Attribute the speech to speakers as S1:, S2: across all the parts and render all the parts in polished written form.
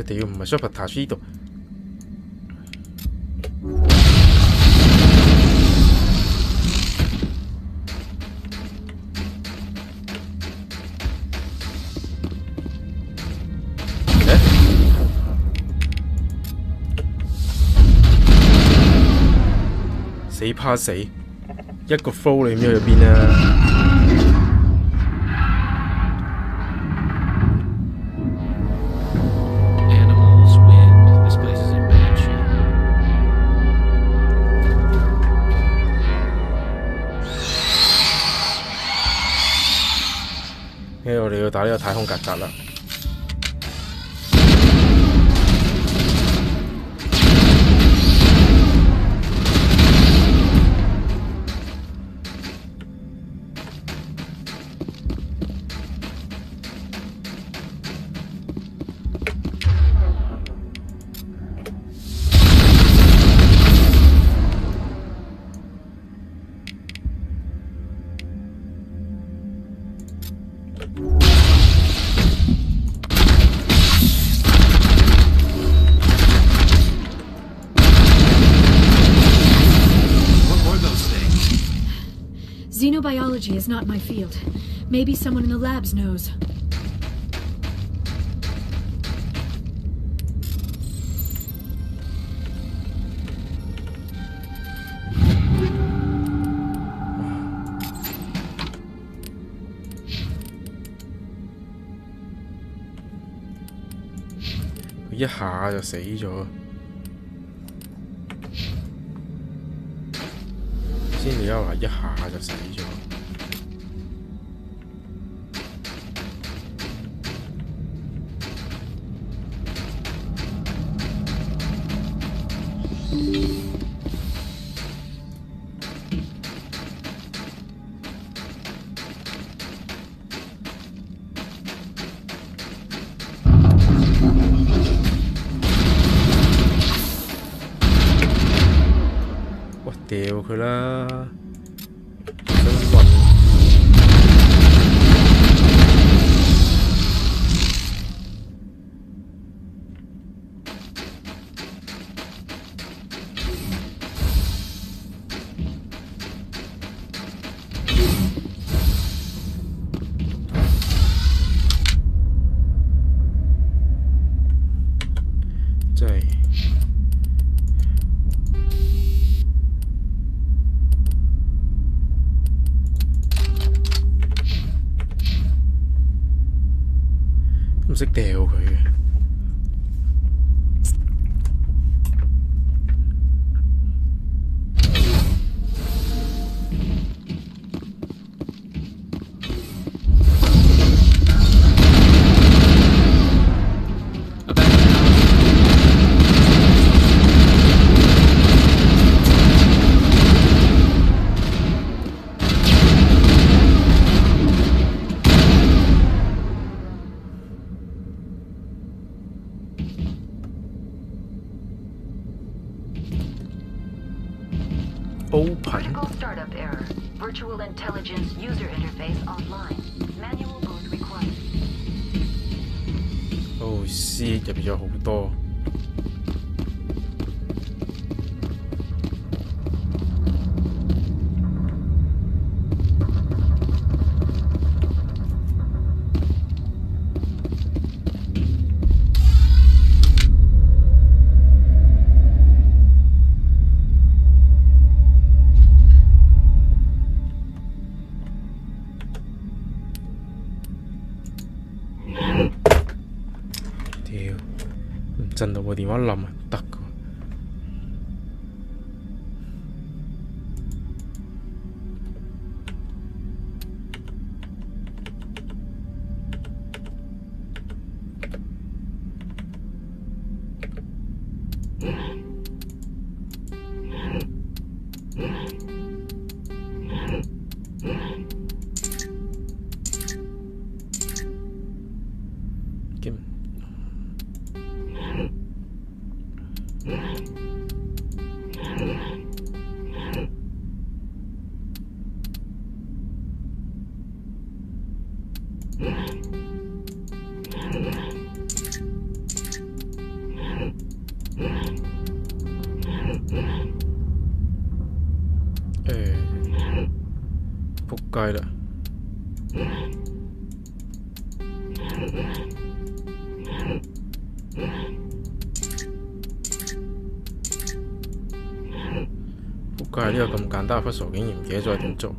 S1: 屌，唔係 sabotage呢度。死怕死，一個 flow 你唔知去邊啊！ 我哋要打呢個太空曱甴啦！Xenobiology
S2: is not my field. Maybe someone in the labs knows.
S1: 佢一下就死咗。 先而家話一下就死咗。哇！掉佢啦！ 唔識掉佢嘅。
S3: Critical startup error. Virtual intelligence user interface offline. Manual boot required.
S1: 哦，C 入邊有好多。震到部電話冧啊，唔得噶。街啦！仆街！呢個咁簡單嘅 puzzle 竟然唔記得咗點做。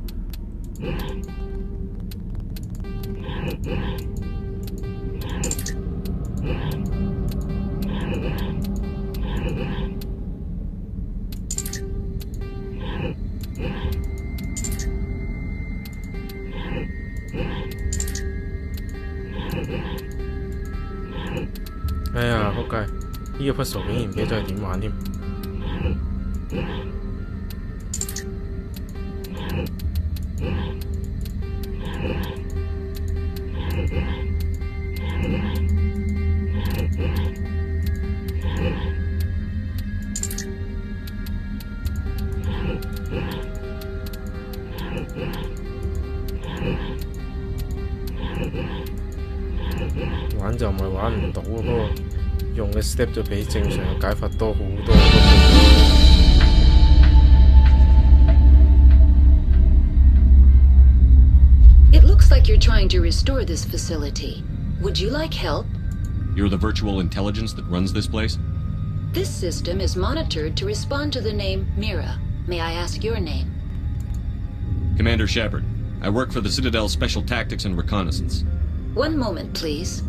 S1: 哎呀，仆街！呢個 puzzle 竟然唔記得咗係點玩添。玩就唔係玩唔到啊，不過用嘅 step 就比正常嘅解法多好多。
S3: It looks like you're trying to restore this facility. Would you like help?
S4: You're the virtual intelligence that runs this place?
S3: This system is monitored to respond to the name Mira. May I ask your name?
S4: Commander Shepard. I work for the Citadel Special Tactics and Reconnaissance.
S3: One moment, please.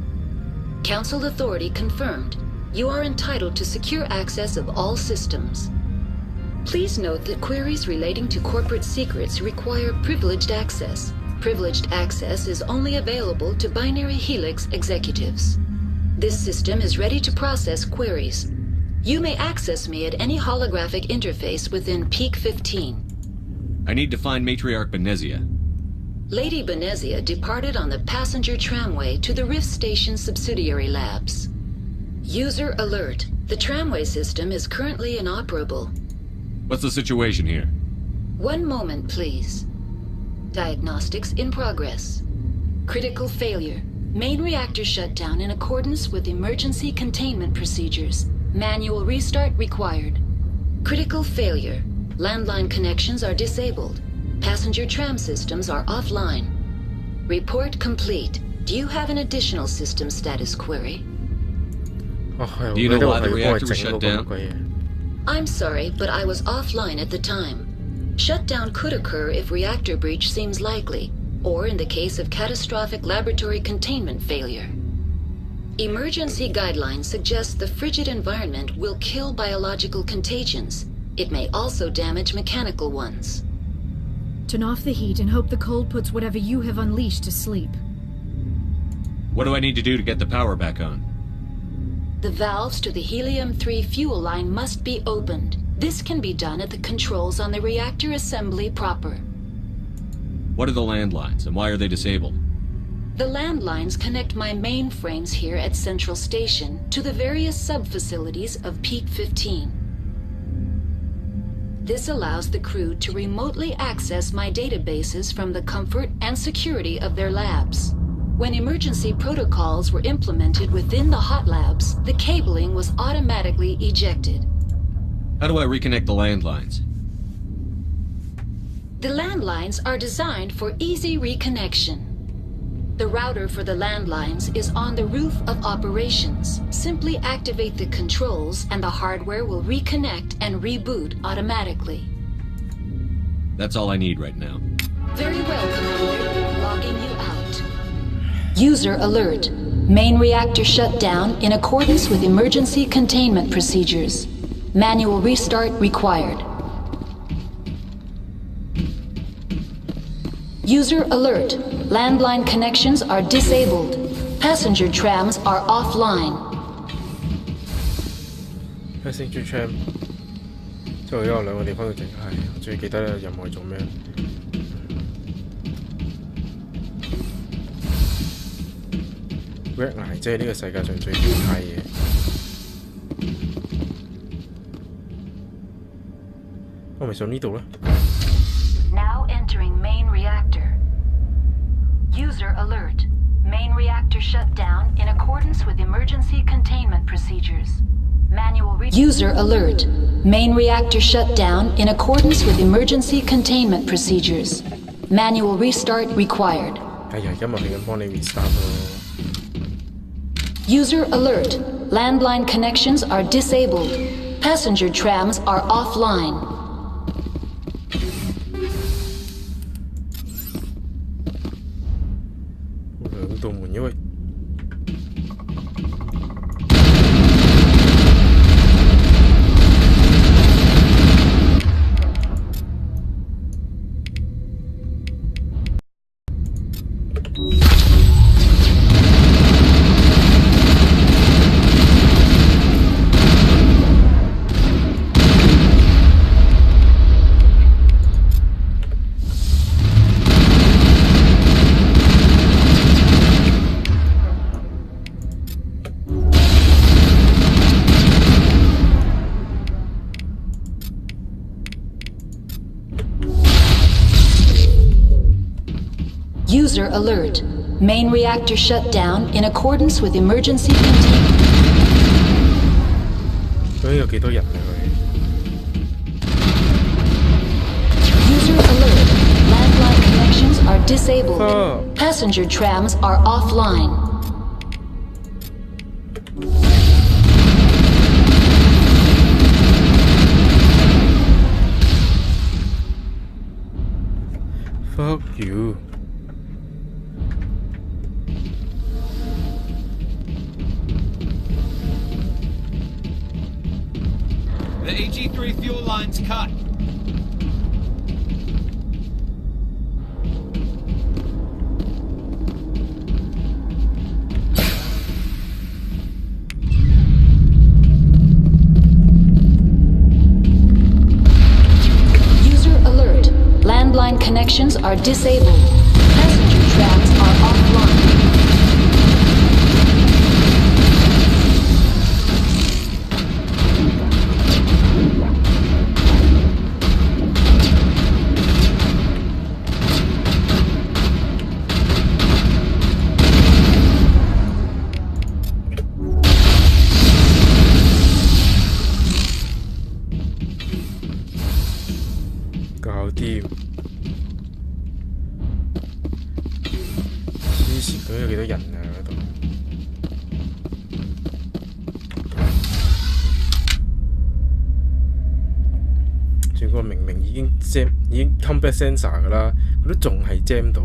S3: Council authority confirmed. You are entitled to secure access of all systems. Please note that queries relating to corporate secrets require privileged access. Privileged access is only available to Binary Helix executives. This system is ready to process queries. You may access me at any holographic interface within Peak 15.
S4: I need to find Matriarch Benezia.
S3: Lady Benezia departed on the passenger tramway to the Rift Station subsidiary labs. User alert. The tramway system is currently inoperable.
S4: What's the situation here?
S3: One moment, please. Diagnostics in progress. Critical failure. Main reactor shutdown in accordance with emergency containment procedures. Manual restart required. Critical failure. Landline connections are disabled. Passenger tram systems are offline. Report complete. Do you have an additional system status query?
S4: Do you know why the reactor was shut down?
S3: I'm sorry, but I was offline at the time. Shutdown could occur if reactor breach seems likely, or in the case of catastrophic laboratory containment failure. Emergency guidelines suggest the frigid environment will kill biological contagions. It may also damage mechanical ones.
S2: Turn off the heat and hope the cold puts whatever you have unleashed to sleep.
S4: What do I need to do to get the power back on?
S3: The valves to the helium-3 fuel line must be opened. This can be done at the controls on the reactor assembly proper.
S4: What are the landlines, and why are they disabled?
S3: The landlines connect my mainframes here at Central Station to the various sub-facilities of Peak 15. This allows the crew to remotely access my databases from the comfort and security of their labs. When emergency protocols were implemented within the hot labs, the cabling was automatically ejected.
S4: How do I reconnect the landlines?
S3: The landlines are designed for easy reconnection. The router for the landlines is on the roof of operations. Simply activate the controls and the hardware will reconnect and reboot automatically.
S4: That's all I need right now.
S3: Very well, Commander. Logging you out. User alert. Main reactor shut down in accordance with emergency containment procedures. Manual restart required. User alert. Landline connections are disabled. Passenger trams are offline.
S1: Passenger tram，即係有兩個地方要整，係我最記得咧任務係做咩？Red 牙即係呢個世界上最變態嘢。我咪上呢度啦。
S3: Now entering main reactor. User alert. Main reactor shut down in accordance with emergency containment procedures. User alert. Main reactor shut down in accordance with emergency containment procedures. Manual restart required.
S1: 哎呀，今日係咁幫你 restart 咯。
S3: User alert. Landline connections are disabled. Passenger trams are offline.
S1: 兩道門，因為
S3: User alert. Main reactor shut down in accordance with emergency containment.
S1: 究竟有幾多人啊
S3: User alert. Landline connections are disabled.
S1: Oh.
S3: Passenger trams are offline.
S1: Fuck you！
S5: The AG3 fuel line's cut.
S3: User alert. Landline connections are disabled. Passenger trams are offline.
S1: 已經 combat sensor 㗎啦，佢都仲係 jam 到。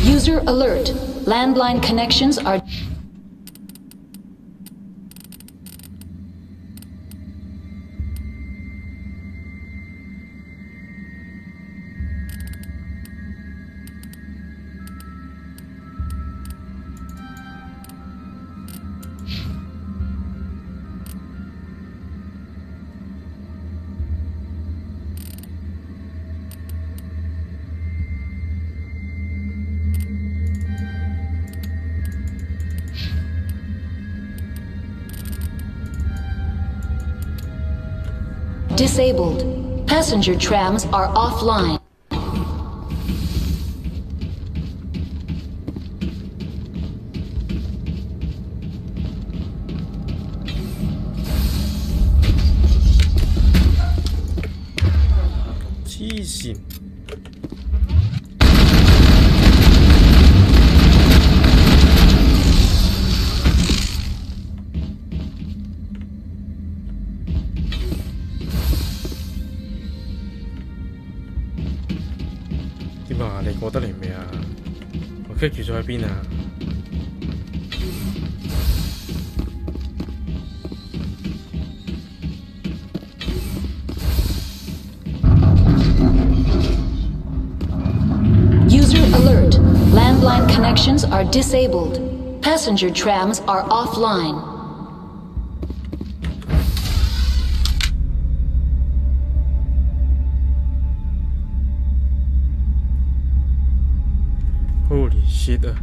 S3: User alert. Landline connections are... Disabled. Passenger trams are offline.
S1: Jesus. 點啊？你過得嚟未啊？我 keep 住咗喺邊啊？
S3: User alert. Landline connections are disabled. Passenger trams are offline.
S1: Holy shit 啊！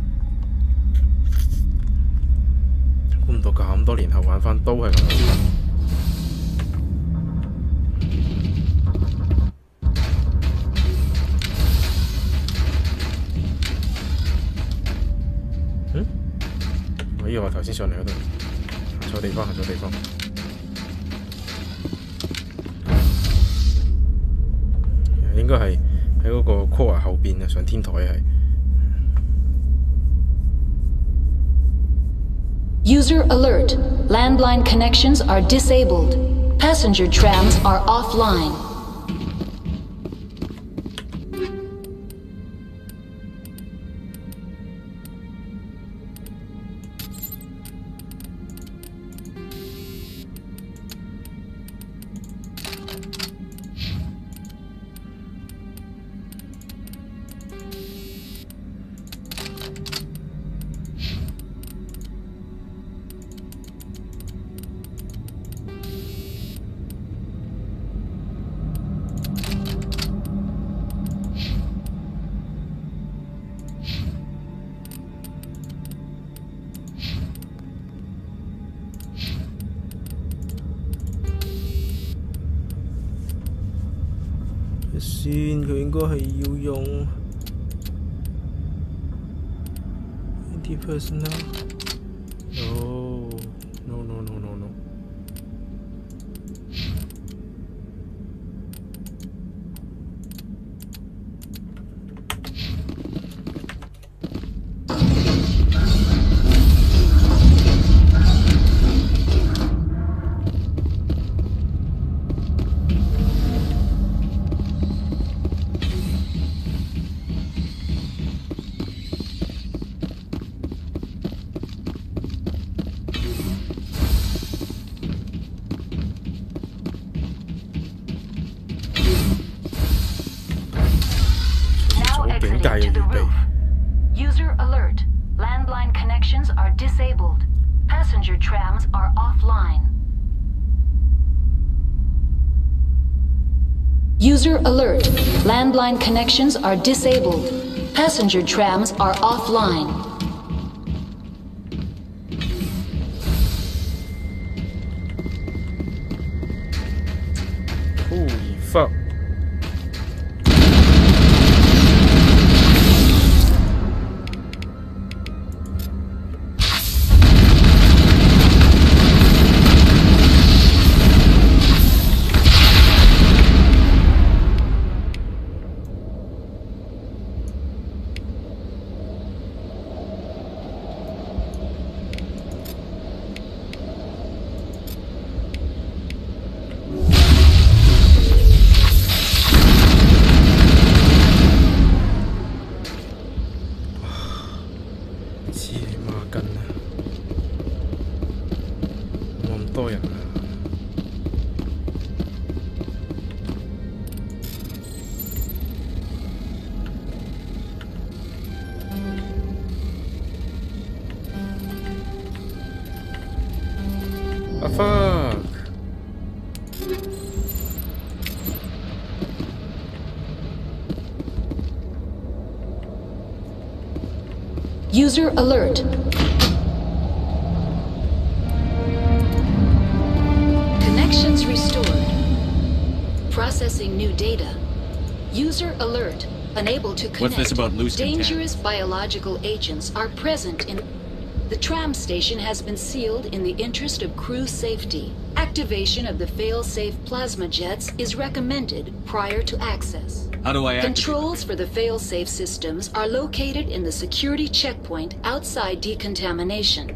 S1: 估唔到咁多年後玩返都係咁。我以為我頭先上嚟嗰度行錯地方，行錯地方。應該係喺嗰個 core 後邊啊，上天台係。
S3: User alert. Landline connections are disabled. Passenger trams are offline.
S1: 先佢應該係要用 anti-personnel。No。To
S3: the roof. User alert. Landline connections are disabled. Passenger trams are offline. User alert. Landline connections are disabled. Passenger trams are offline.
S1: Holy fuck. Fuck.
S3: User alert. Connections restored. Processing new data. User alert. Unable to connect.
S4: What's this about loose
S3: Dangerous
S4: contaminants?
S3: biological agents are present in... The tram station has been sealed in the interest of crew safety. Activation of the fail-safe plasma jets is recommended prior to access.
S4: How do I activate?
S3: Controls for the fail-safe systems are located in the security checkpoint outside decontamination.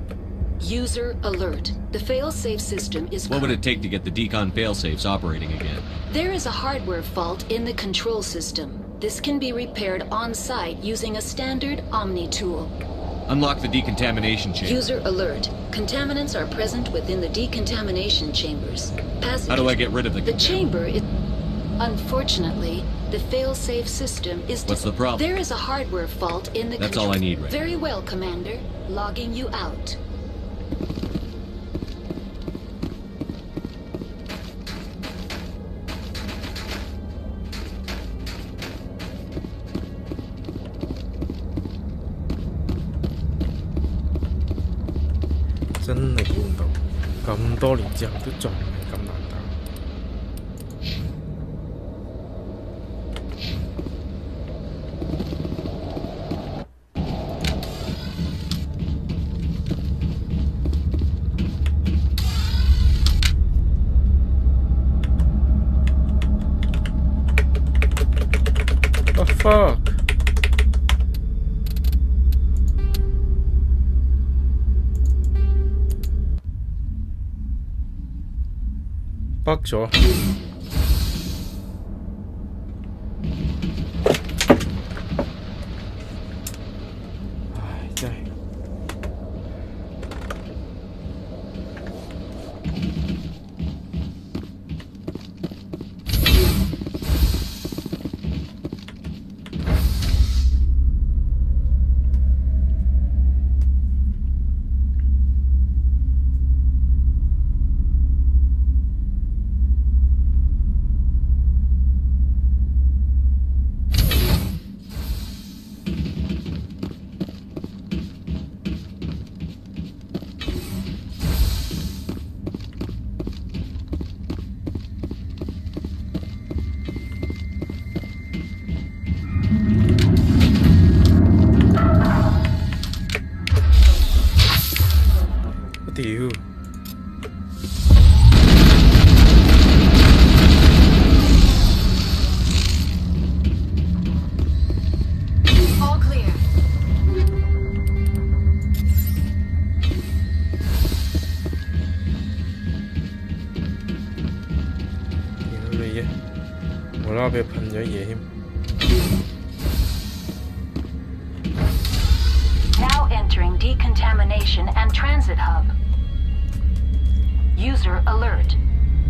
S3: User alert. The fail-safe system is...
S4: What would it take to get the decon failsafes operating again?
S3: There is a hardware fault in the control system. This can be repaired on-site using a standard Omni tool.
S4: Unlock the decontamination chamber.
S3: User alert. Contaminants are present within the decontamination chambers. Passengers...
S4: How do I get rid of the
S3: chamber is... Unfortunately, the fail-safe system is...
S4: What's the problem?
S3: There is a hardware fault in the...
S4: That's all I need right now.
S3: Very well, Commander. Logging you out.
S1: 真係估唔到，咁多年之後都仲係咁難打。fuck？ bug 咗。唉，真係。屌！
S2: All clear.
S1: 屌你嘅，無啦啦俾佢噴咗嘢添。
S3: Now entering decontamination and transit hub. User alert.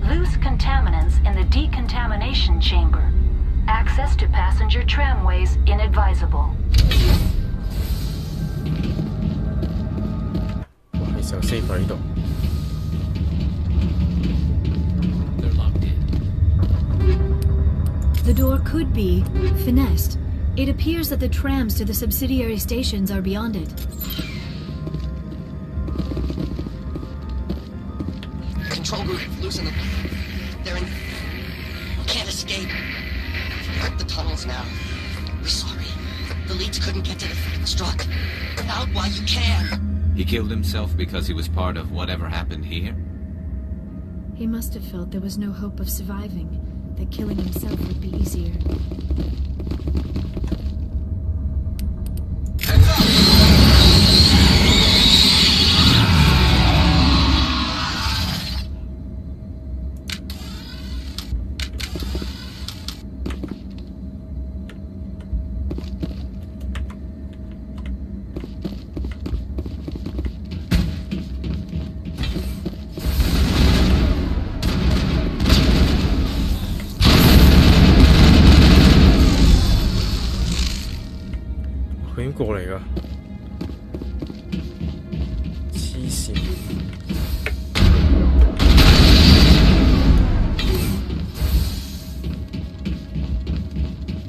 S3: Loose contaminants in the decontamination chamber. Access to passenger tramways inadvisable.
S1: 哇，係時候 save 喺呢度。
S5: They're locked in.
S2: The door could be finessed. It appears that the trams to the subsidiary stations are beyond it.
S6: Control group, loosen them. They're in. Can't escape. The tunnels now. We're sorry. The leads couldn't get to the struck. Out while you can.
S5: He killed himself because he was part of whatever happened here?
S2: He must have felt there was no hope of surviving, that killing himself would be easier.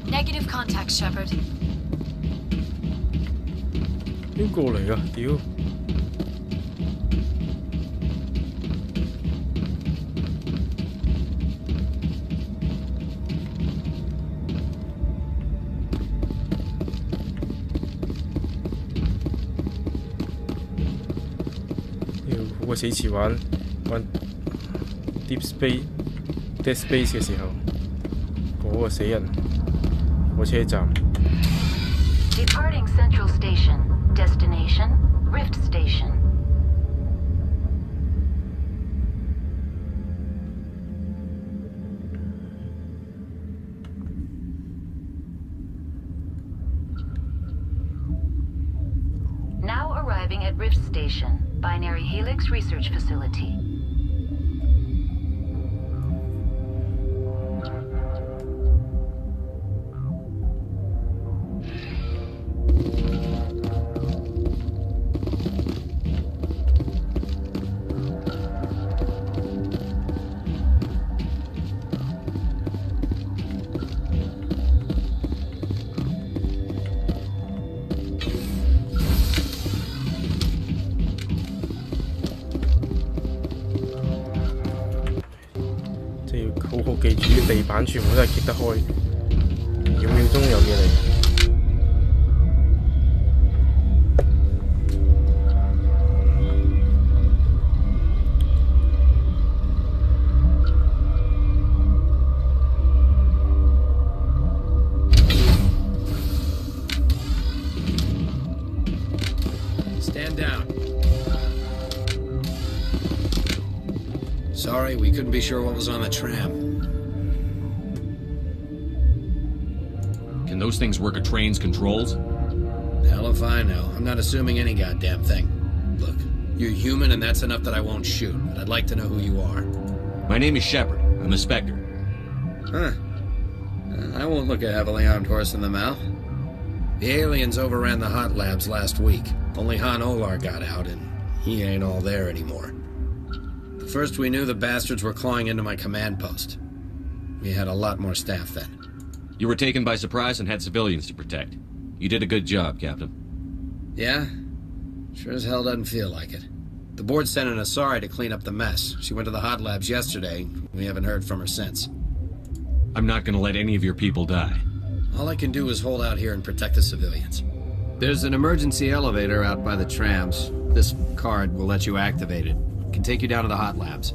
S2: Negative contact, Shepard.
S1: 邊個嚟㗎？屌！ 好鬼死似玩 Deep Space、Dead Space 嘅時候，嗰個死人火車站。
S3: Departing Central Station. Destination, Rift Station. Now arriving at Rift Station, Binary Helix Research Facility.
S1: 好好記住啲地板全部都係揭得開，秒秒鐘有嘢嚟。
S7: Sorry, we couldn't be sure what was on the tram.
S4: Can those things work a train's controls?
S7: Hell if I know. I'm not assuming any goddamn thing. Look, you're human and that's enough that I won't shoot, but I'd like to know who you are.
S4: My name is Shepard. I'm a Spectre.
S7: Huh. I won't look a heavily armed horse in the mouth. The aliens overran the hot labs last week. Only Han Olar got out, and he ain't all there anymore. The first we knew, the bastards were clawing into my command post. We had a lot more staff then.
S4: You were taken by surprise and had civilians to protect. You did a good job, Captain.
S7: Yeah? Sure as hell doesn't feel like it. The board sent an Asari to clean up the mess. She went to the hot labs yesterday. We haven't heard from her since.
S4: I'm not gonna let any of your people die.
S7: All I can do is hold out here and protect the civilians.
S8: There's an emergency elevator out by the trams. This card will let you activate it. Can take you down to the hot labs.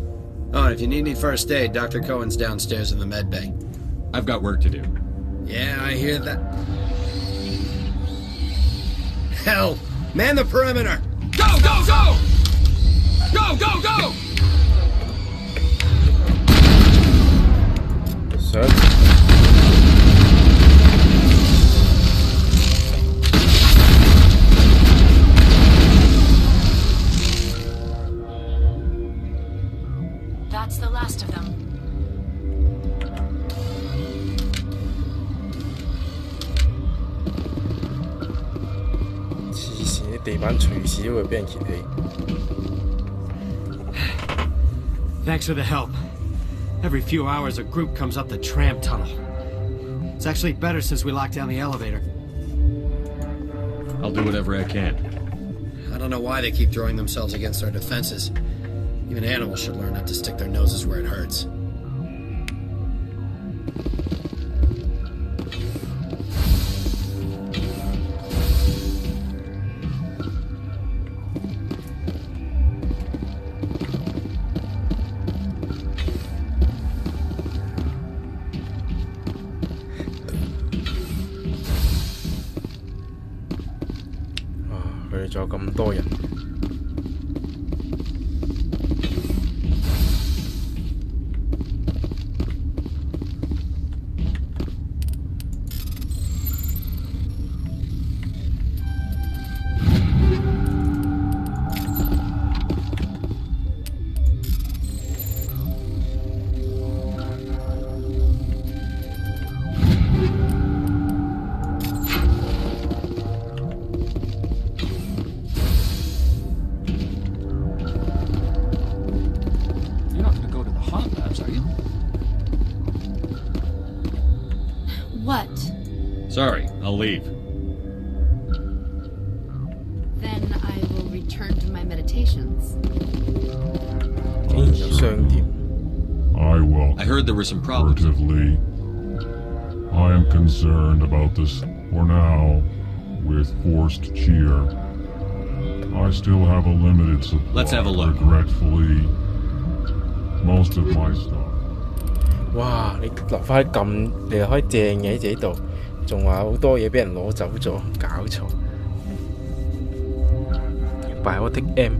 S7: Oh, and if you need any first aid, Dr. Cohen's downstairs in the med bay.
S4: I've got work to do.
S7: Yeah, I hear that. Hell! Man the perimeter!
S4: Go, go, go! Go, go, go!
S1: Sir?
S2: That's the last of them.
S1: 黐線，啲地板隨時都會俾人揭起。
S8: Thanks for the help. Every few hours, a group comes up the tram tunnel. It's actually better since we locked down the elevator.
S4: I'll do whatever I can.
S7: I don't know why they keep throwing themselves against our defenses. Even animals should learn not to stick their noses where it hurts.
S1: 佢哋仲有咁多人。
S2: What?
S4: Sorry, I'll leave.
S9: Then I will return to my meditations.
S1: 竟然有商店。
S10: I will.
S4: I heard there were some problems.
S10: Furtively. I am concerned about this for now with forced cheer. I still have a limited supply.
S4: Let's have a look.
S10: Regretfully, most of my stuff.
S1: 哇！你留翻咁，你又可以正嘢喺自己度，仲話好多嘢俾人攞走咗，搞錯。Biotic M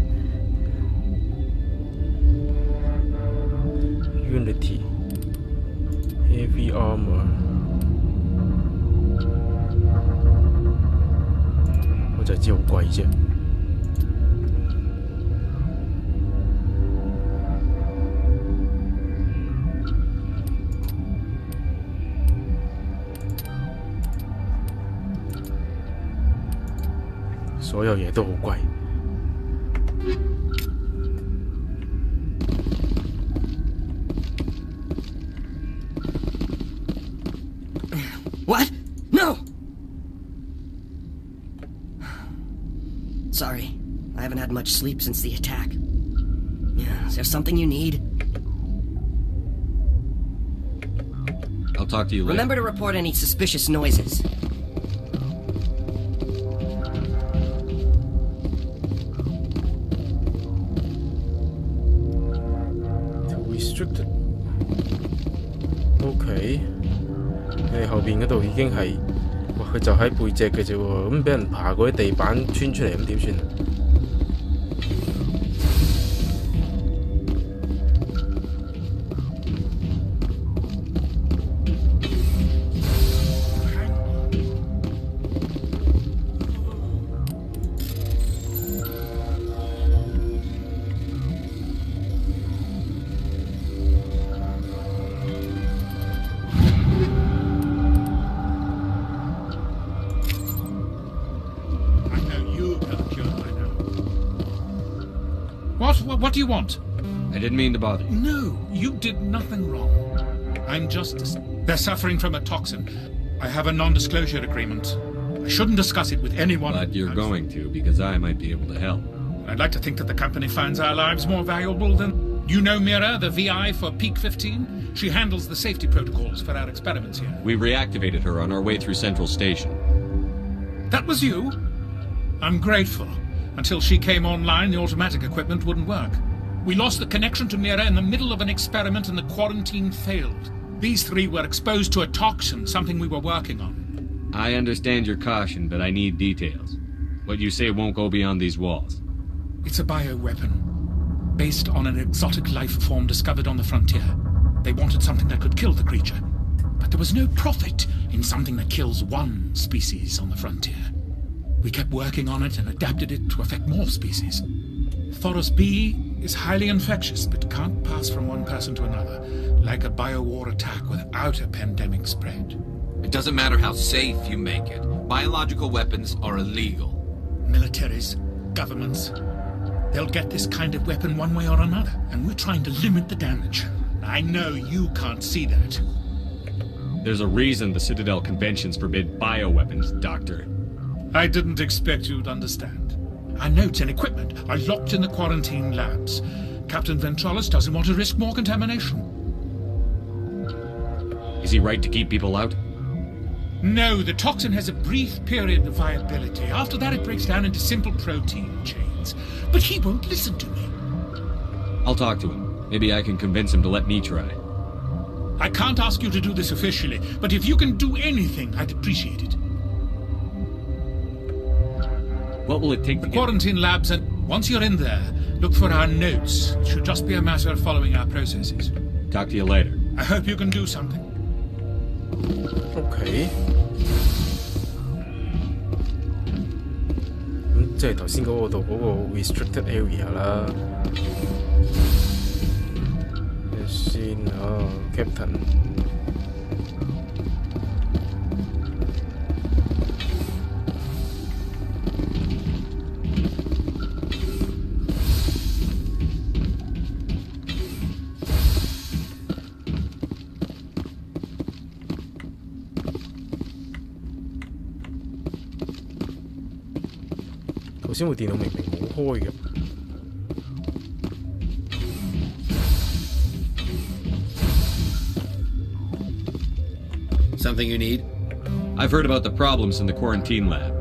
S1: Unity Heavy Armor， 我就知好貴啫。所有嘢都好貴。
S6: What? No! Sorry. I haven't had much sleep since the attack. Yeah, is there something you need?
S4: I'll talk to you later.
S6: Remember to report any suspicious noises.
S1: Restricted。OK， 你哋後邊嗰度已經係，哇！佢就喺背脊嘅啫喎，咁俾人爬過啲地板穿出嚟，咁點算啊？
S11: What do you want?
S4: I didn't mean to bother you.
S11: No, you did nothing wrong. I'm just... They're suffering from a toxin. I have a non-disclosure agreement. I shouldn't discuss it with anyone.
S4: But you're going to, because I might be able to help.
S11: I'd like to think that the company finds our lives more valuable than... You know Mira, the VI for Peak 15? She handles the safety protocols for our experiments here.
S4: We reactivated her on our way through Central Station.
S11: That was you? I'm grateful. Until she came online, the automatic equipment wouldn't work. We lost the connection to Mira in the middle of an experiment and the quarantine failed. These three were exposed to a toxin, something we were working on.
S4: I understand your caution, but I need details. What you say won't go beyond these walls.
S11: It's a bioweapon, based on an exotic life form discovered on the frontier. They wanted something that could kill the creature. But there was no profit in something that kills one species on the frontier. We kept working on it and adapted it to affect more species. Thoros B is highly infectious, but can't pass from one person to another, like a biowar attack without a pandemic spread.
S5: It doesn't matter how safe you make it. Biological weapons are illegal.
S11: Militaries, governments, they'll get this kind of weapon one way or another, and we're trying to limit the damage. I know you can't see that.
S4: There's a reason the Citadel conventions forbid bioweapons, Doctor.
S11: I didn't expect you'd understand. Our notes and equipment are locked in the quarantine labs. Captain Ventralis doesn't want to risk more contamination.
S4: Is he right to keep people out?
S11: No, the toxin has a brief period of viability. After that, it breaks down into simple protein chains. But he won't listen to me.
S4: I'll talk to him. Maybe I can convince him to let me try.
S11: I can't ask you to do this officially, but if you can do anything, I'd appreciate it.
S4: What will it take to
S11: the quarantine labs, and once you're in there, look for our notes. It should just be a matter of following our processes.
S4: Talk to you later.
S11: I hope you can do something.
S1: OK。咁即係頭先嗰個度嗰個 restricted area 啦。先啊 ，Captain。頭先部電腦明明冇開嘅。
S7: Something you need?
S4: I've heard about the problems in the quarantine lab.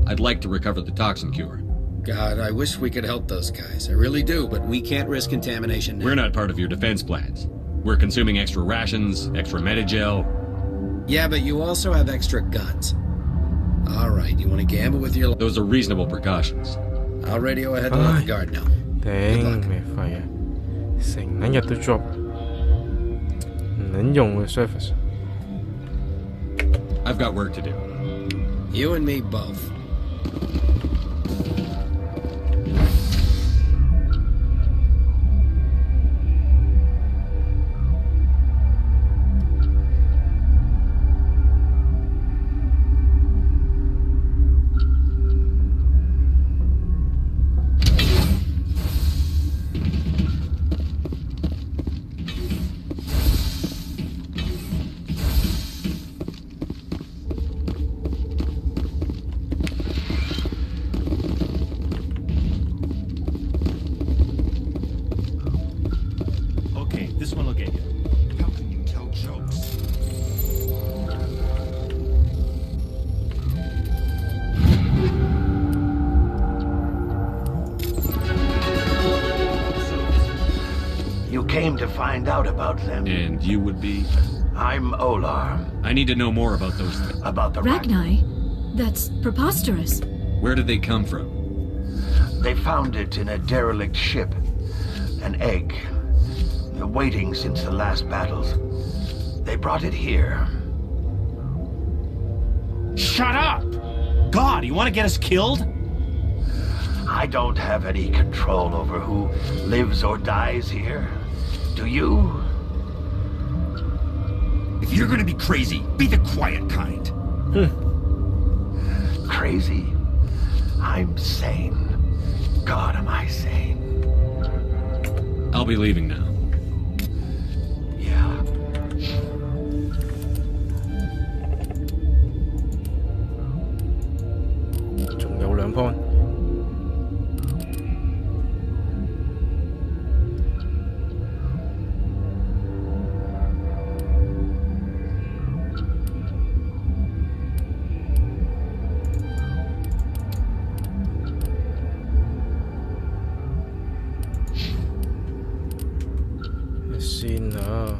S4: I'd like to recover the toxin cure.
S7: God, I wish we could help those guys. I really do, but we can't risk contamination now.
S4: We're not part of your defense plans. We're consuming extra rations, extra metagel.
S7: Yeah, but you also have extra guns. All right, you want to gamble with your...
S4: Those are reasonable precautions.
S7: I'll radio ahead to the guard now.
S1: 頂咩肺啊！成撚日都 drop， 唔撚用嘅 surface。I've
S4: got work to do.
S7: You and me both.
S12: Came to find out about them.
S4: And you would be?
S12: I'm Olar.
S4: I need to know more about those things.
S12: About the
S2: Ragni? That's preposterous.
S4: Where did they come from?
S12: They found it in a derelict ship. An egg. Waiting since the last battles. They brought it here.
S13: Shut up! God, you want to get us killed?
S12: I don't have any control over who lives or dies here. Do you?
S13: If you're gonna be crazy, be the quiet kind.
S12: Crazy? I'm sane. God, am I sane.
S4: I'll be leaving now.
S12: Yeah.
S1: 仲有2 point。先啊！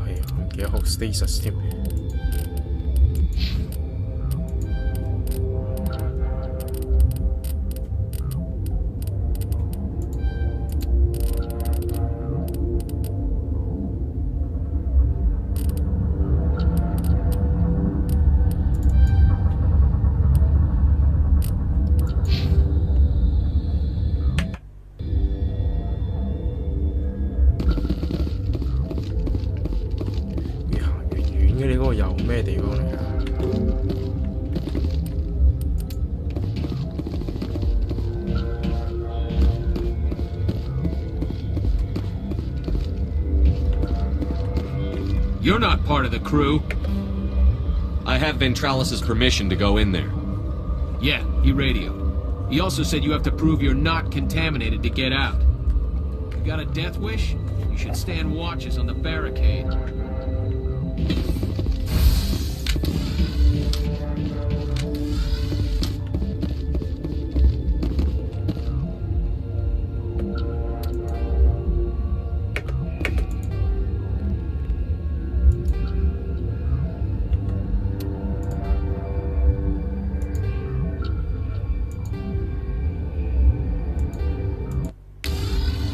S1: 係啊，唔記得學 stasis 添。你嗰個又咩地方嚟㗎
S4: ？You're not part of the crew. I have Ventralis's permission to go in there.
S14: Yeah, he radioed. He also said you have to prove you're not contaminated to get out. You got a death wish? You should stand watches on the barricade.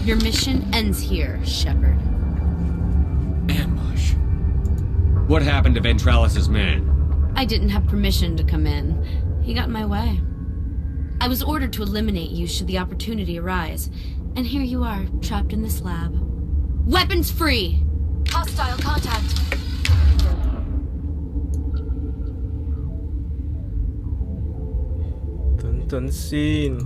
S9: Your mission ends here, Shepard.
S14: Ambush.
S4: What happened to Ventralis's man?
S9: I didn't have permission to come in. He got in my way. I was ordered to eliminate you should the opportunity arise. And here you are, trapped in this lab. Weapons free! Hostile contact!
S1: 等先。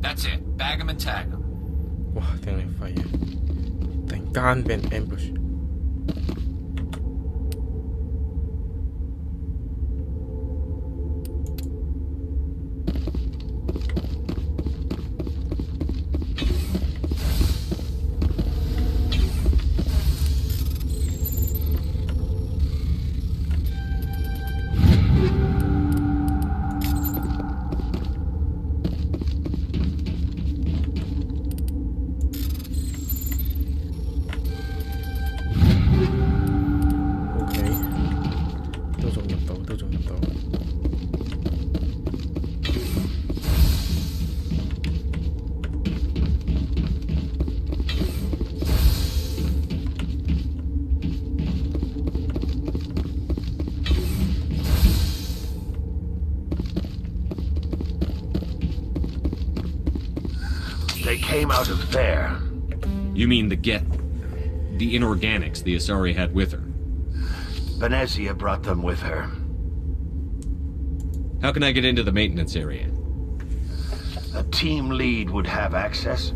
S14: That's it. Bag him and tag him.
S1: 哇！頂你肺啊！突然間俾人 ambush。They
S12: came out of there.
S4: You mean the inorganics the Asari had with her?
S12: Venezia brought them with her.
S4: How can I get into the maintenance area?
S12: A team lead would have access.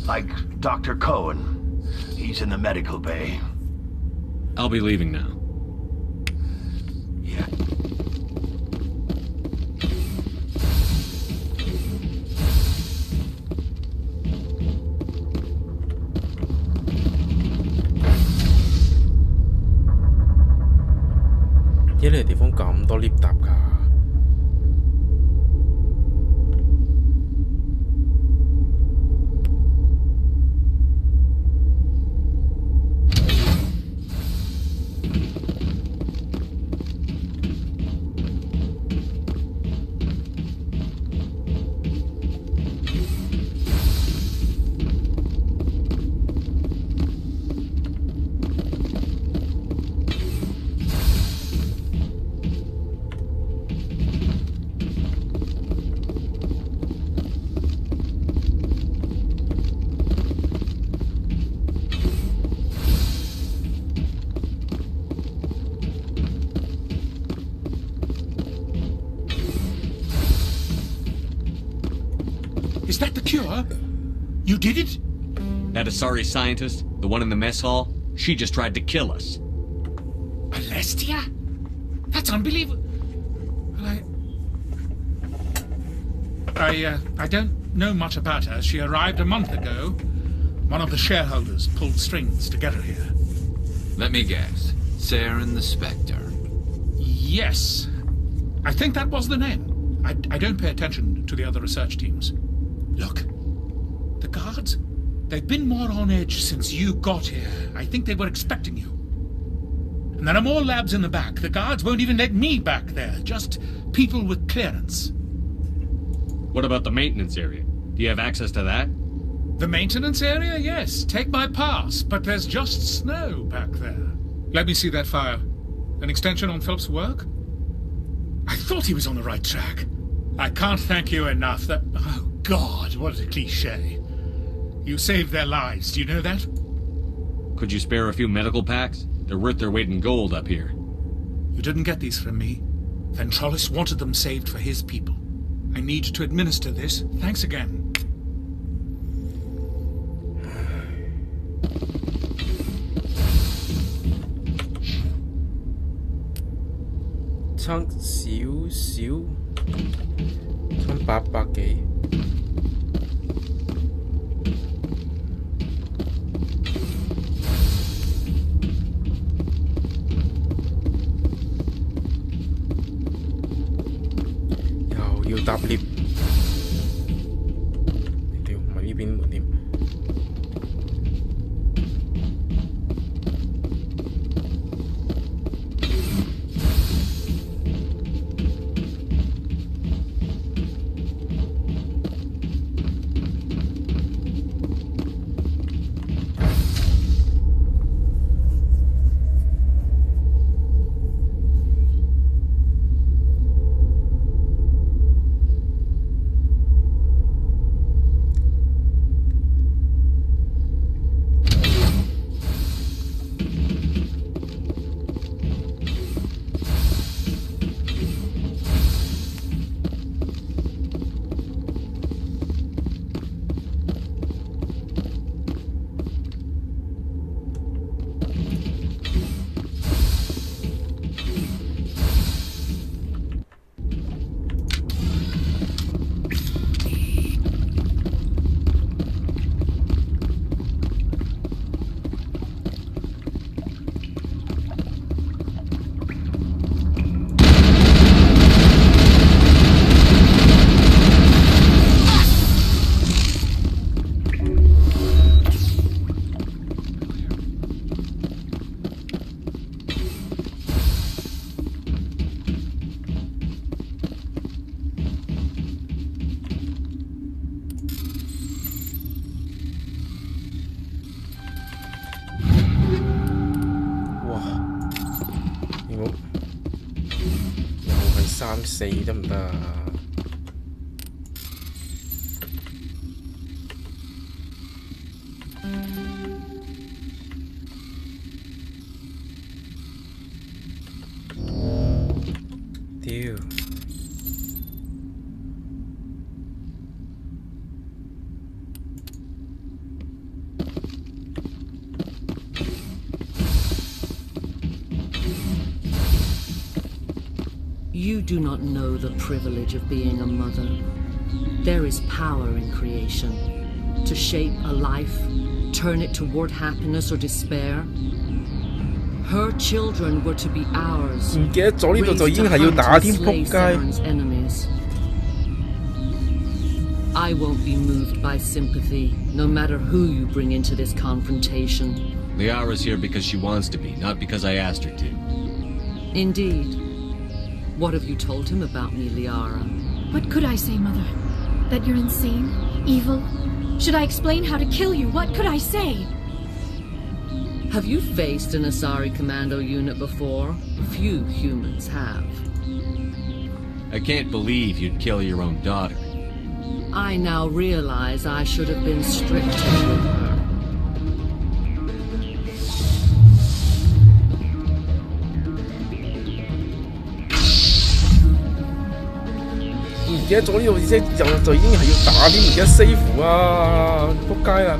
S12: Like Dr. Cohen. He's in the medical bay.
S4: I'll be leaving now.
S12: Yeah.
S1: 呢個地方咁多 lift 搭㗎？Is
S11: that the cure? You did it?
S4: That Asari scientist, the one in the mess hall, she just tried to kill us.
S11: Alestia? That's unbelievable. Well, I don't know much about her. She arrived a month ago. One of the shareholders pulled strings to get her here.
S5: Let me guess. Saren the Spectre.
S11: Yes. I think that was the name. I don't pay attention to the other research teams. Look, the guards, they've been more on edge since you got here. I think they were expecting you. And there are more labs in the back. The guards won't even let me back there. Just people with clearance.
S4: What about the maintenance area? Do you have access to that?
S11: The maintenance area? Yes. Take my pass. But there's just snow back there. Let me see that file. An extension on Philip's work? I thought he was on the right track. I can't thank you enough. That... Oh, God, what a cliché. You saved their lives. Do you know that?
S4: Could you spare a few medical packs? They're worth their weight in gold up here.
S11: You didn't get these from me. Ventrolis wanted them saved for his people. I need to administer this. Thanks again.
S1: Chunk 少少，差800幾。又要搭 lift， 屌唔係呢邊門添。3、4得唔得啊？屌！
S15: You do not know the privilege of being a mother. There is power in creation. To shape a life, turn it toward happiness or despair. Her children were to be ours.
S1: 唔記得咗呢度就已經係要打添，仆街。
S15: enemies. I won't be moved by sympathy, no matter who you bring into this confrontation.
S4: Liara's here because she wants to be, not because I asked her to.
S15: Indeed. What have you told him about me, Liara?
S2: What could I say, Mother? That you're insane? Evil? Should I explain how to kill you? What could I say?
S15: Have you faced an Asari commando unit before? Few humans have.
S4: I can't believe you'd kill your own daughter.
S15: I now realize I should have been stricter with her.
S1: 唔記得咗呢度，即係就已經係要打添，而家 save 啊，仆街啦！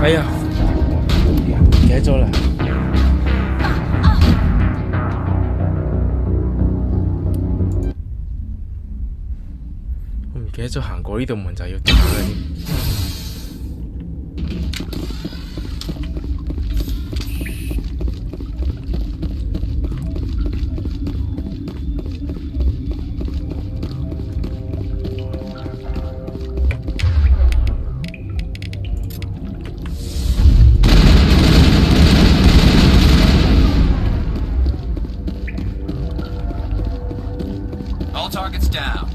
S1: 哎呀，唔記得咗啦。我唔記得咗行過呢道門就要打啦。
S5: All targets down.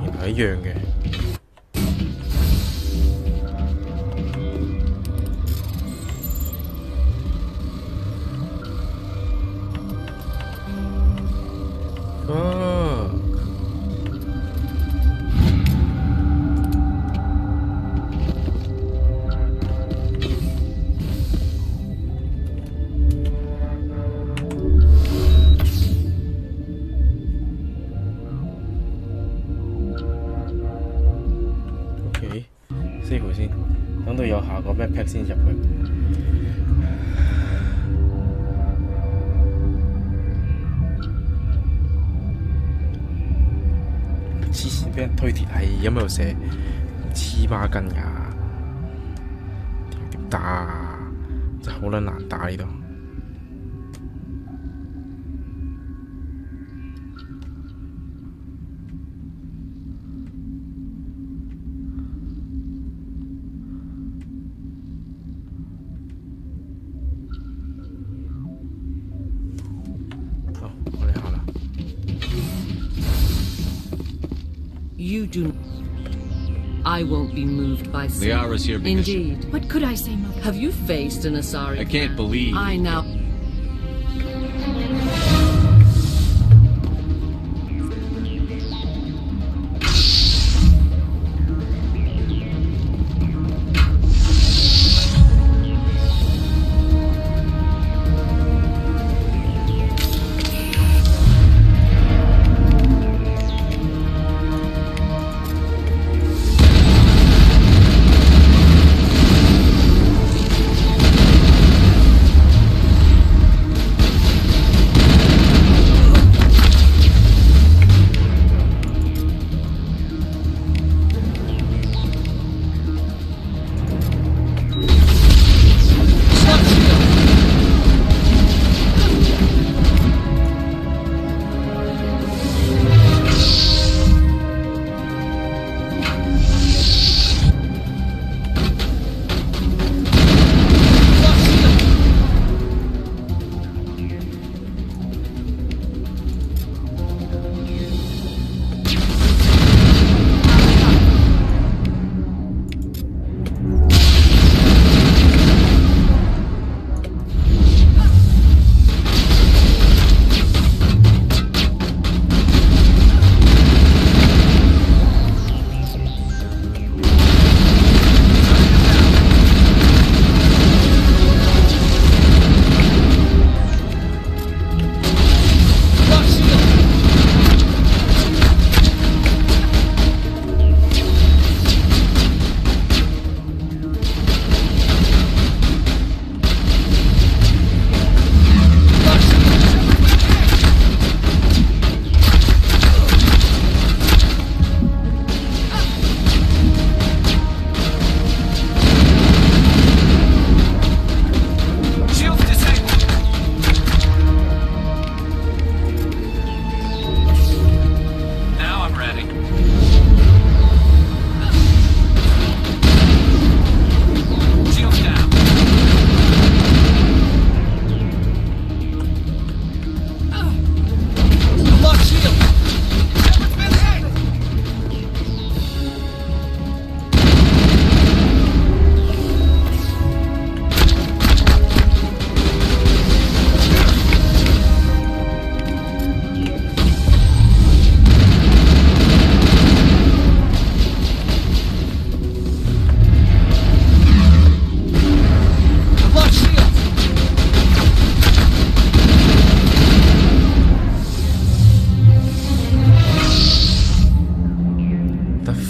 S1: 原來一樣嘅。save 先，等到有下個 backpack 先入去。黐線，俾人推鐵係咁喺度射，黐孖筋㗎，點打啊？真係好撚難打呢度。
S15: You do. I won't be moved by sin.
S4: Liara's here because
S15: Indeed.
S2: What could I say, Mother?
S15: Have you faced an Asari?
S4: I can't believe.
S15: I now.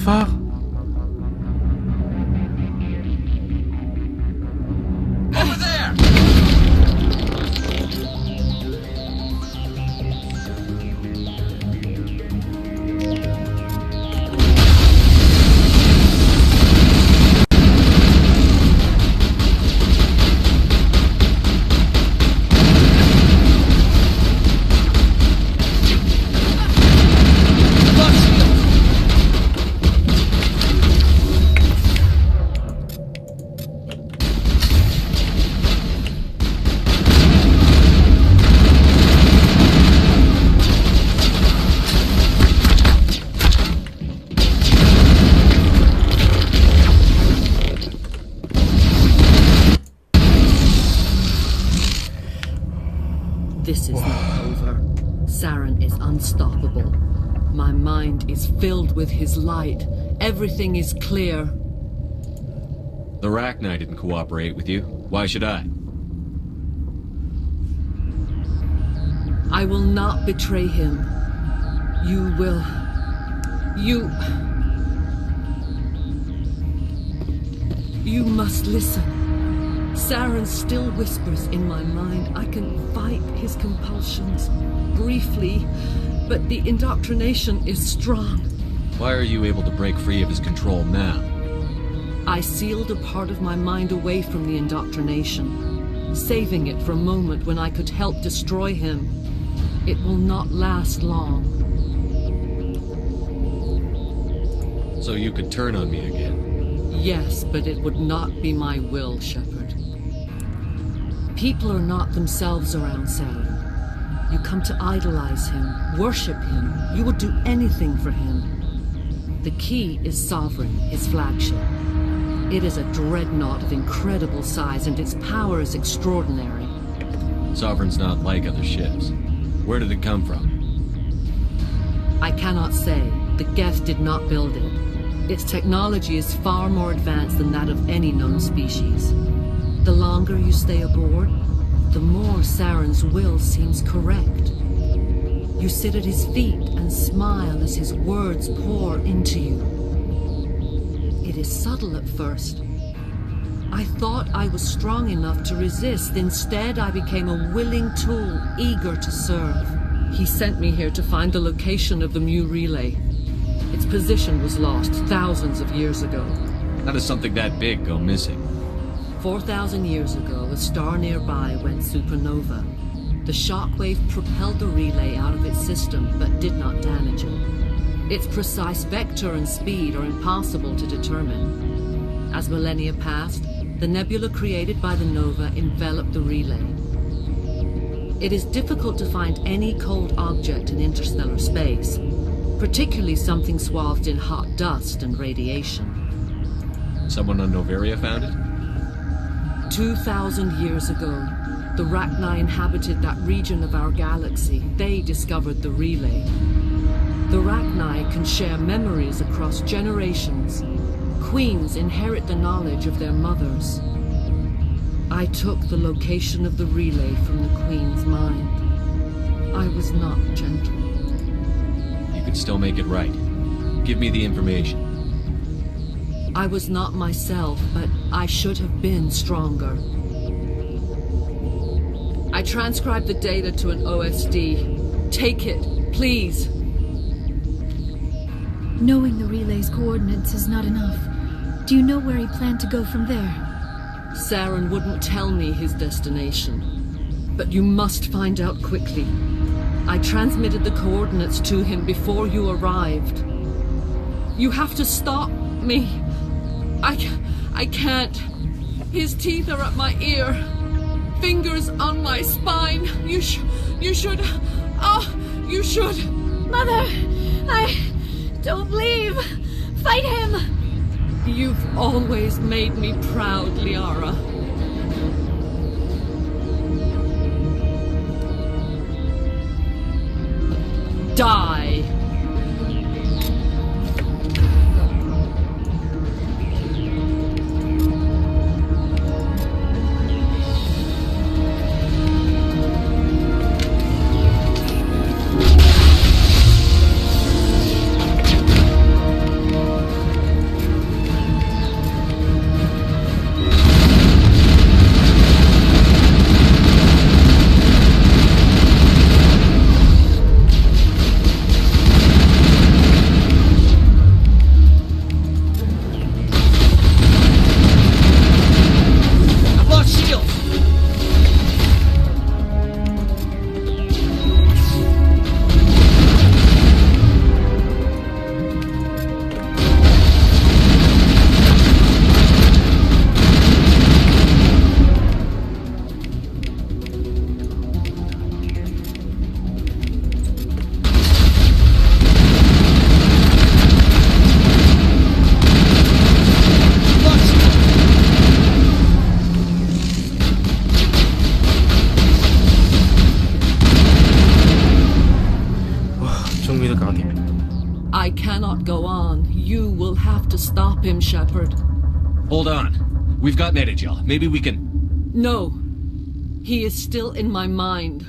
S1: fuck?
S5: Over there!
S15: This is not over. Saren is unstoppable. My mind is filled with his light. Everything is clear.
S4: The Rachni didn't cooperate with you. Why should I?
S15: I will not betray him. You will... You must listen. Saren still whispers in my mind. I can fight his compulsions, briefly, but the indoctrination is strong.
S4: Why are you able to break free of his control now?
S15: I sealed a part of my mind away from the indoctrination, saving it for a moment when I could help destroy him. It will not last long.
S4: So you could turn on me again?
S15: Yes, but it would not be my will, Shepard. People are not themselves around Saren. You come to idolize him, worship him. You would do anything for him. The key is Sovereign, his flagship. It is a dreadnought of incredible size, and its power is extraordinary.
S4: Sovereign's not like other ships. Where did it come from?
S15: I cannot say. The Geth did not build it. Its technology is far more advanced than that of any known species. The longer you stay aboard, the more Saren's will seems correct. You sit at his feet and smile as his words pour into you. It is subtle at first. I thought I was strong enough to resist. Instead, I became a willing tool, eager to serve. He sent me here to find the location of the Mu relay. Its position was lost thousands of years ago.
S4: How does something that big go missing?
S15: 4,000 years ago, a star nearby went supernova. The shockwave propelled the relay out of its system, but did not damage it. Its precise vector and speed are impossible to determine. As millennia passed, the nebula created by the nova enveloped the relay. It is difficult to find any cold object in interstellar space, particularly something swathed in hot dust and radiation.
S4: Someone on Noveria found it?
S15: 2,000 years ago, the Rachni inhabited that region of our galaxy. They discovered the relay. The Rachni can share memories across generations. Queens inherit the knowledge of their mothers. I took the location of the relay from the Queen's mind. I was not gentle.
S4: You could still make it right. Give me the information.
S15: I was not myself, but I should have been stronger. I transcribed the data to an OSD. Take it, please.
S2: Knowing the relay's coordinates is not enough. Do you know where he planned to go from there?
S15: Saren wouldn't tell me his destination. But you must find out quickly. I transmitted the coordinates to him before you arrived. You have to stop me. I can't. His teeth are at my ear. Fingers on my spine. You should... Oh, you should...
S2: Mother! Don't leave! Fight him!
S15: You've always made me proud, Liara. Die! to stop him, Shepard.
S4: Hold on. We've got Netagel. Maybe we can...
S15: No. He is still in my mind.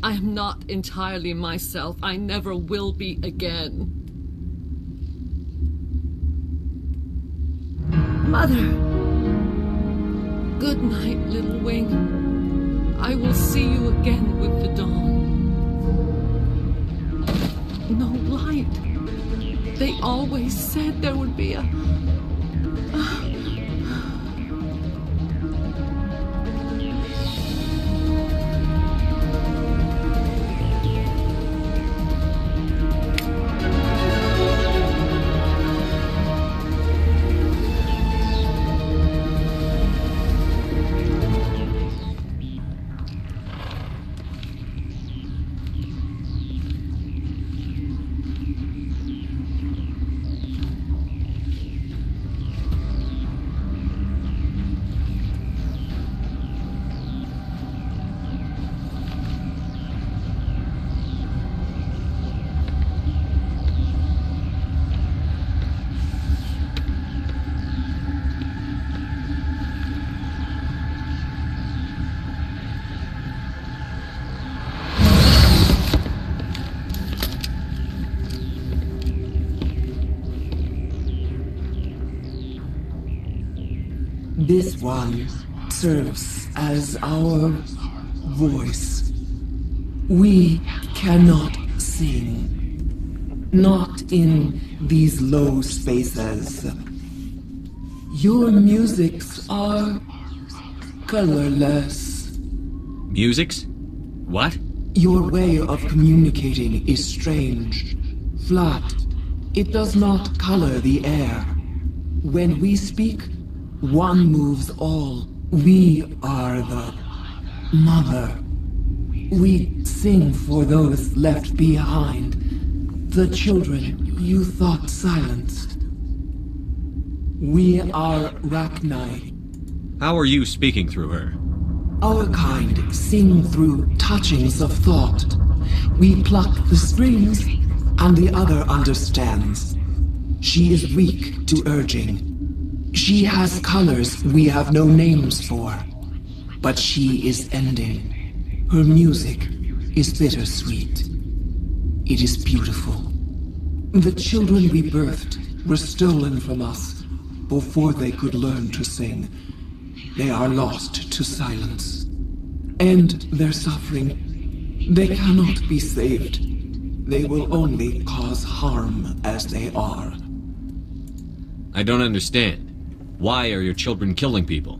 S15: I am not entirely myself. I never will be again. Mother. Good night, little wing. I will see you again with the dawn. No light. They always said there would be a...
S16: This one serves as our voice. We cannot sing. Not in these low spaces. Your musics are colorless.
S4: Musics? What?
S16: Your way of communicating is strange. Flat. It does not color the air. When we speak, one moves all. We are the mother. We sing for those left behind. The children you thought silenced. We are Rachni.
S4: How are you speaking through her?
S16: Our kind sing through touchings of thought. We pluck the strings, and the other understands. She is weak to urging. She has colors we have no names for. But she is ending. Her music is bittersweet. It is beautiful. The children we birthed were stolen from us before they could learn to sing. They are lost to silence. And their suffering, they cannot be saved. They will only cause harm as they are.
S4: I don't understand. Why are your children killing people?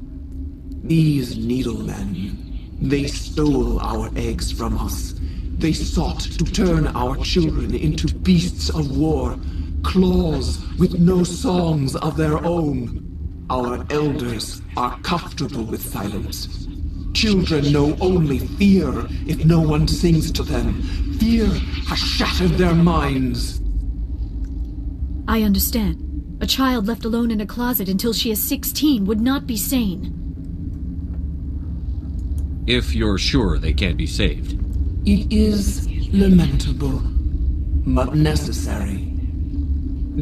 S16: These needlemen, they stole our eggs from us. They sought to turn our children into beasts of war, claws with no songs of their own. Our elders are comfortable with silence. Children know only fear if no one sings to them. Fear has shattered their minds.
S2: I understand. A child left alone in a closet until she is 16 would not be sane.
S4: If you're sure they can't be saved.
S16: It is lamentable, but necessary.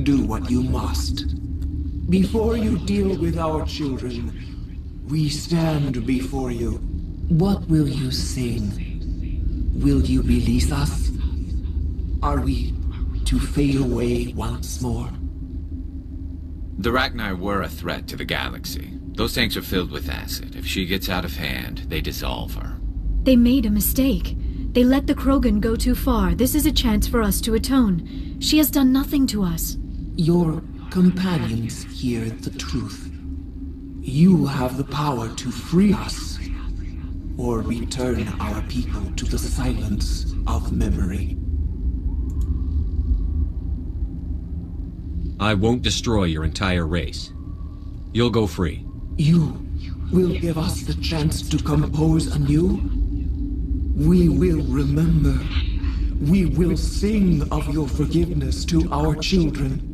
S16: Do what you must. Before you deal with our children, we stand before you. What will you sing? Will you release us? Are we to fade away once more?
S5: The Rachni were a threat to the galaxy. Those tanks are filled with acid. If she gets out of hand, they dissolve her.
S2: They made a mistake. They let the Krogan go too far. This is a chance for us to atone. She has done nothing to us.
S16: Your companions hear the truth. You have the power to free us, or return our people to the silence of memory.
S4: I won't destroy your entire race. You'll go free.
S16: You will give us the chance to compose anew? We will remember. We will sing of your forgiveness to our children.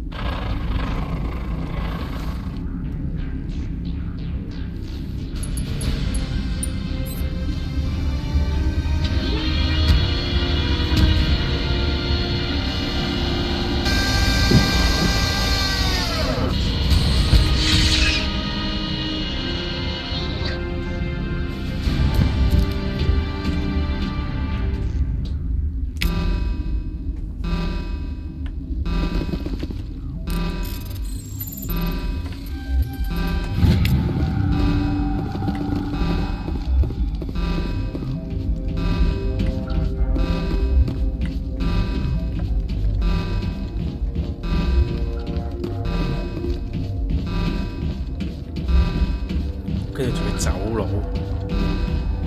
S1: 跟住仲要走佬，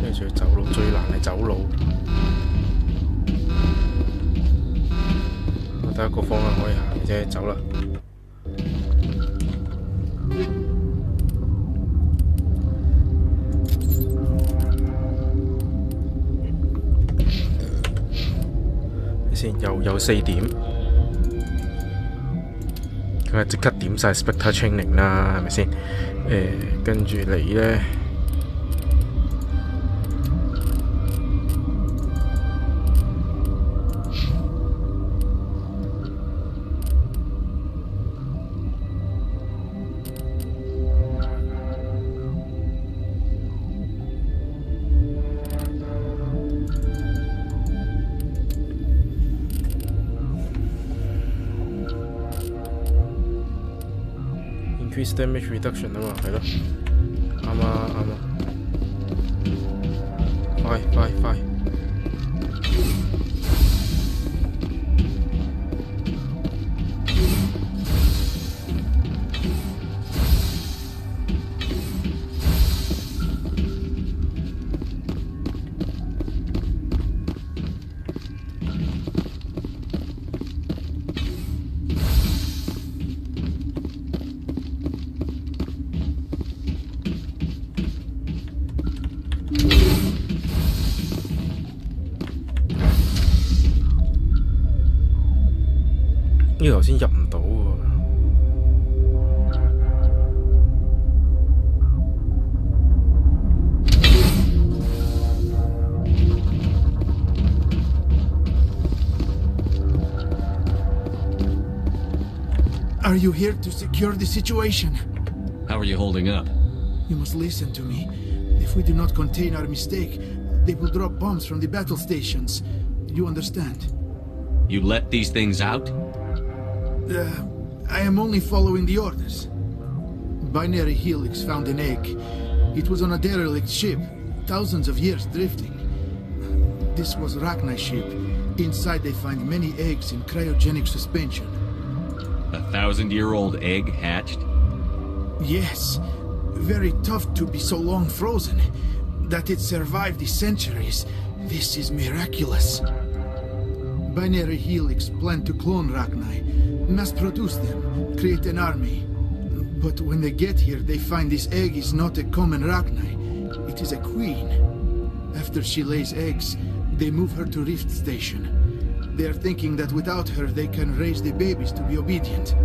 S1: 跟住仲要走佬，最難係走佬。我睇下個方向可以行嘅啫，走啦。先又4點，梗係即刻點晒 Spectre Training 啦，係咪先？跟住你咧，increase damage reduction 啊嘛，係咯，啱啊啱啊，快！呢頭先入唔到喎。
S17: Are you here to secure the situation?
S4: How are you holding up?
S17: You must listen to me. If we do not contain our mistake, they will drop bombs from the battle stations. You understand?
S4: You let these things out?
S17: I am only following the orders. Binary Helix found an egg. It was on a derelict ship, thousands of years drifting. This was Rachni's ship. Inside they find many eggs in cryogenic suspension.
S4: A 1,000-year-old egg hatched?
S17: Yes. Very tough to be so long frozen. That it survived the centuries. This is miraculous. Binary Helix planned to clone Rachni, mass produce them, create an army. But when they get here, they find this egg is not a common Rachni. It is a queen. After she lays eggs, they move her to Rift Station. They are thinking that without her, they can raise the babies to be obedient.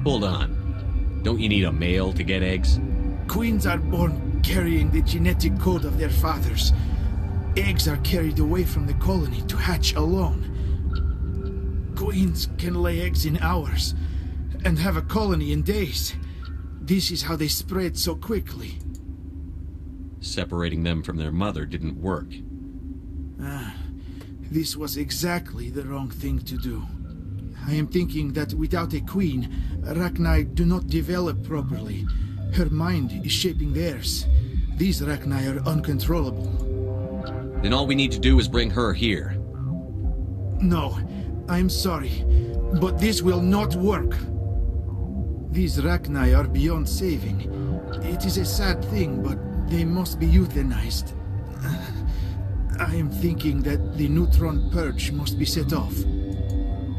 S4: Hold on. Don't you need a male to get eggs?
S17: Queens are born carrying the genetic code of their fathers. Eggs are carried away from the colony to hatch alone. Queens can lay eggs in hours and have a colony in days. This is how they spread so quickly.
S4: Separating them from their mother didn't work.
S17: This was exactly the wrong thing to do. I am thinking that without a queen, Rachni do not develop properly. Her mind is shaping theirs. These Rachni are uncontrollable.
S4: Then all we need to do is bring her here.
S17: No, I'm sorry, but this will not work. These Rachni are beyond saving. It is a sad thing, but they must be euthanized. I am thinking that the neutron purge must be set off.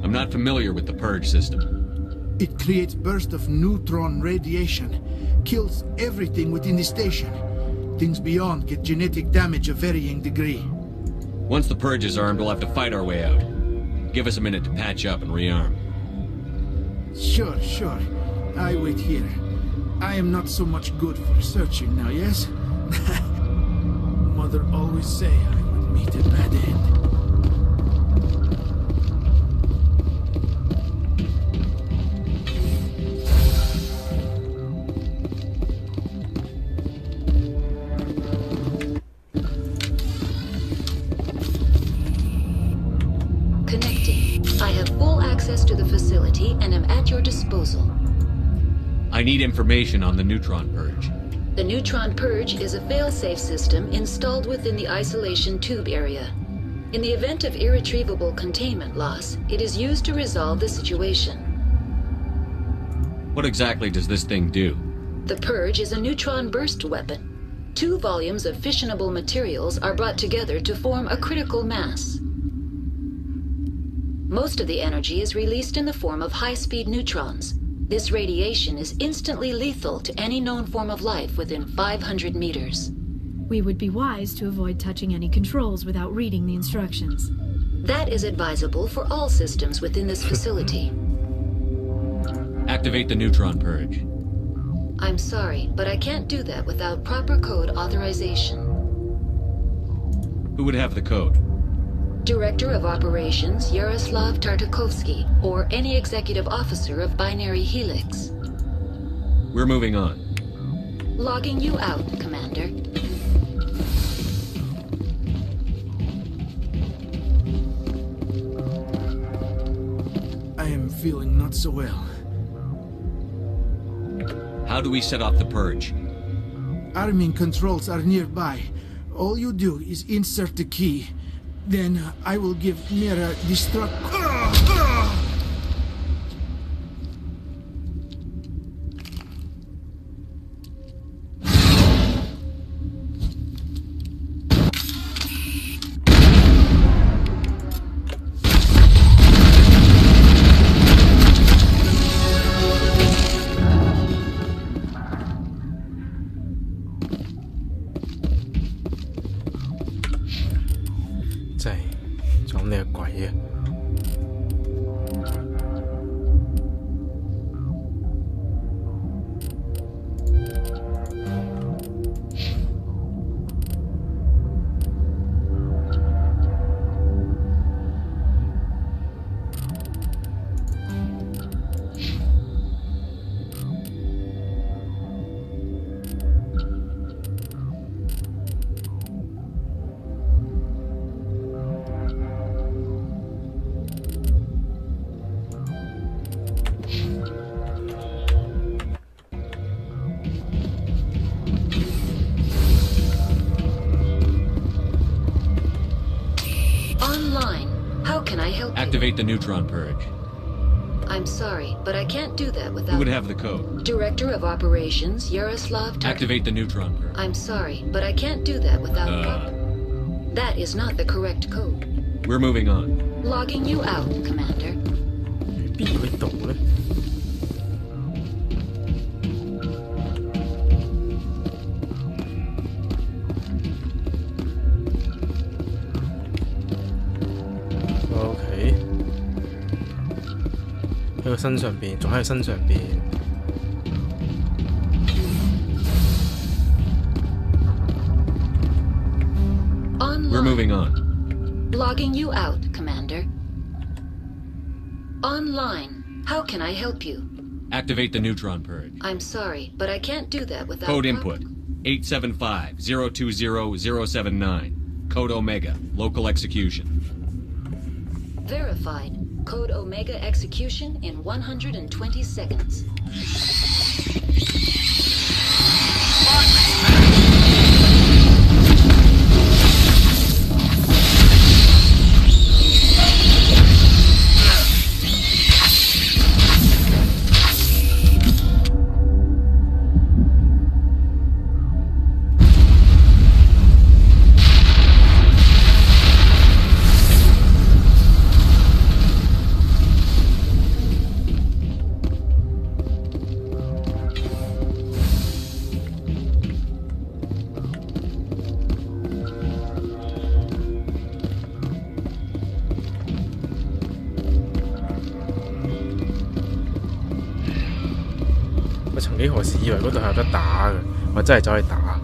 S4: I'm not familiar with the purge system.
S17: It creates bursts of neutron radiation, kills everything within the station. Things beyond get genetic damage of varying degree.
S4: Once the purge is armed, we'll have to fight our way out. Give us a minute to patch up and rearm.
S17: Sure. I wait here. I am not so much good for searching now, yes? Mother always say I would meet a bad end.
S3: To the facility and am at your disposal.
S4: I need information on the neutron purge.
S3: The neutron purge is a fail-safe system installed within the isolation tube area. In the event of irretrievable containment loss, it is used to resolve the situation.
S4: What exactly does this thing do?
S3: The Purge is a neutron burst weapon. 2 volumes of fissionable materials are brought together to form a critical mass. Most of the energy is released in the form of high-speed neutrons. This radiation is instantly lethal to any known form of life within 500 meters.
S2: We would be wise to avoid touching any controls without reading the instructions.
S3: That is advisable for all systems within this facility.
S4: Activate the neutron purge.
S3: I'm sorry, but I can't do that without proper code authorization.
S4: Who would have the code?
S3: Director of Operations Yaroslav Tartakovsky, or any executive officer of Binary Helix.
S4: We're moving on.
S3: Logging you out, Commander.
S17: I am feeling not so well.
S4: How do we set off the purge?
S17: Arming controls are nearby. All you do is insert the key. Then I will give Mira destruct.
S4: Activate the neutron purge.
S3: I'm sorry, but I can't do that without...
S4: Who would have the code?
S3: Director of Operations Yaroslav
S4: Activate the neutron purge.
S3: I'm sorry, but I can't do that without... That is not the correct code.
S4: We're moving on.
S3: Logging you out, Commander.
S1: OK， 喺個身上邊，仲喺佢身上邊。
S4: We're moving on.
S3: Logging you out, Commander. Online. How can I help you?
S4: Activate the neutron purge.
S3: I'm sorry, but I can't do that without...
S4: Code input. 875-020-079. Code Omega. Local execution.
S3: Verified. Code Omega execution in 120 seconds.
S1: 我曾幾何時以為嗰度係有得打嘅，我真係走去打。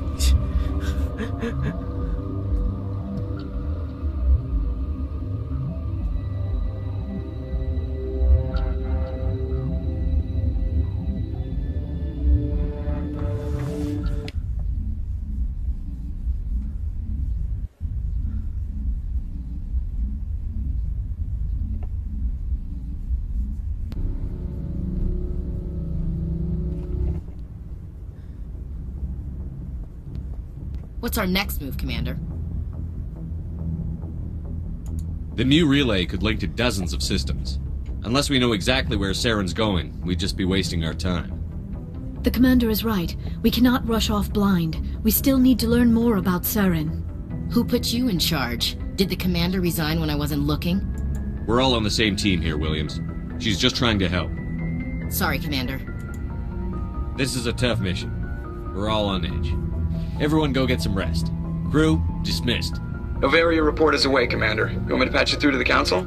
S18: What's our next move, Commander?
S4: The new relay could link to dozens of systems. Unless we know exactly where Saren's going, we'd just be wasting our time.
S2: The commander is right. We cannot rush off blind. We still need to learn more about Saren.
S18: Who put you in charge? Did the commander resign when I wasn't looking?
S4: We're all on the same team here, Williams. She's just trying to help.
S18: Sorry, Commander.
S4: This is a tough mission. We're all on edge. Everyone go get some rest. Crew, dismissed.
S19: Bavaria report is away, Commander. You want me to patch it through to the Council?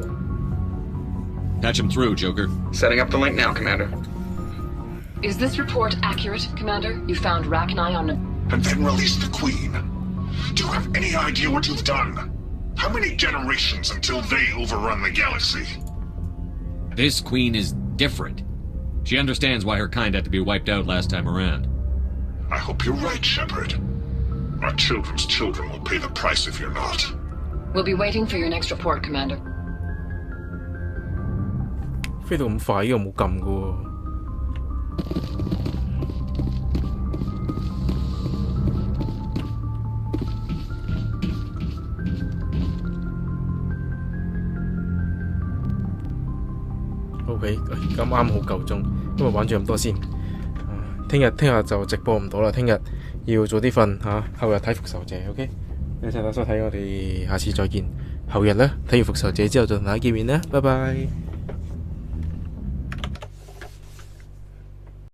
S4: Patch him through, Joker.
S19: Setting up the link now, Commander.
S20: Is this report accurate, Commander? You found Rachni on...
S21: And then released the Queen. Do you have any idea what you've done? How many generations until they overrun the galaxy?
S4: This Queen is different. She understands why her kind had to be wiped out last time around.
S21: I hope you're right, Shepard. Our children's children will pay the price if you're not.
S20: We'll be waiting for your next report, Commander.
S1: 飛到咁快，呢個冇撳嘅喎。OK， 咁啱好夠鐘，今日玩咗咁多先。聽日就直播唔到啦，聽日要早啲瞓嚇，後日睇復仇者。OK， 多謝大家收睇，我哋下次再見。後日呢，睇完復仇者之後就同大家見面啦，拜拜。